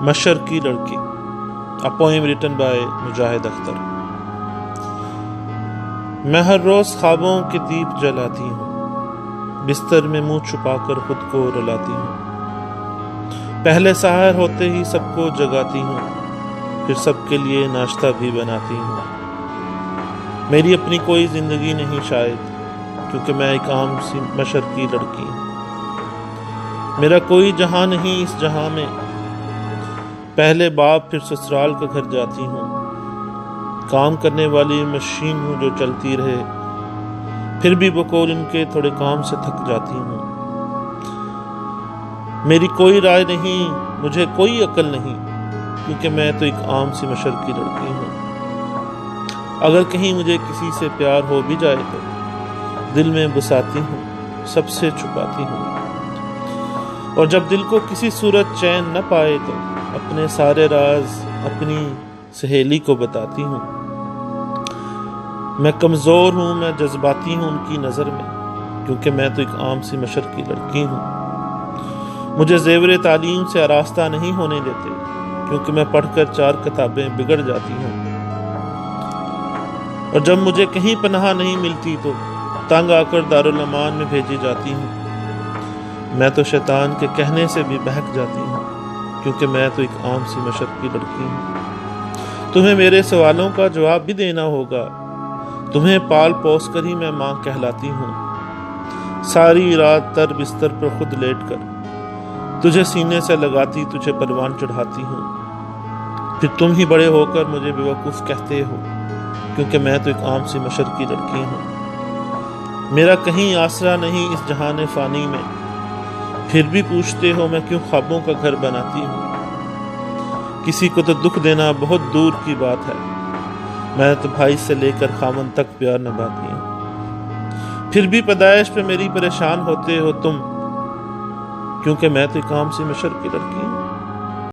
مشرقی لڑکی. A poem written by مجاہد اختر. میں ہر روز خوابوں کے دیپ جلاتی ہوں، بستر میں منہ چھپا کر خود کو رلاتی ہوں. پہلے سحر ہوتے ہی سب کو جگاتی ہوں، پھر سب کے لیے ناشتہ بھی بناتی ہوں. میری اپنی کوئی زندگی نہیں شاید، کیونکہ میں ایک عام سی مشرقی لڑکی ہوں. میرا کوئی جہاں نہیں اس جہاں میں، پہلے باپ پھر سسرال کا گھر جاتی ہوں. کام کرنے والی مشین ہوں جو چلتی رہے، پھر بھی بقول ان کے تھوڑے کام سے تھک جاتی ہوں. میری کوئی رائے نہیں، مجھے کوئی عقل نہیں، کیونکہ میں تو ایک عام سی مشرقی لڑکی ہوں. اگر کہیں مجھے کسی سے پیار ہو بھی جائے تو دل میں بساتی ہوں، سب سے چھپاتی ہوں. اور جب دل کو کسی صورت چین نہ پائے تو اپنے سارے راز اپنی سہیلی کو بتاتی ہوں. میں کمزور ہوں، میں جذباتی ہوں ان کی نظر میں، کیونکہ میں تو ایک عام سی مشرقی لڑکی ہوں. مجھے زیور تعلیم سے آراستہ نہیں ہونے دیتے، کیونکہ میں پڑھ کر 4 کتابیں بگڑ جاتی ہوں. اور جب مجھے کہیں پناہ نہیں ملتی تو تنگ آ کر دارالامان میں بھیجی جاتی ہوں. میں تو شیطان کے کہنے سے بھی بہک جاتی ہوں، کیونکہ میں تو ایک عام سی مشرقی لڑکی ہوں. تمہیں میرے سوالوں کا جواب بھی دینا ہوگا، تمہیں پال پوس کر ہی میں ماں کہلاتی ہوں. ساری رات تر بستر پر خود لیٹ کر تجھے سینے سے لگاتی، تجھے پروان چڑھاتی ہوں. پھر تم ہی بڑے ہو کر مجھے بیوقوف کہتے ہو، کیونکہ میں تو ایک عام سی مشرقی لڑکی ہوں. میرا کہیں آسرا نہیں اس جہان فانی میں، پھر بھی پوچھتے ہو میں کیوں خوابوں کا گھر بناتی ہوں. کسی کو تو دکھ دینا بہت دور کی بات ہے، میں تو بھائی سے لے کر خامن تک پیار نبھاتی ہوں. پھر بھی پیدائش پہ میری پریشان ہوتے ہو تم، کیونکہ میں تو ایک عام سی مشرقی لڑکی ہوں.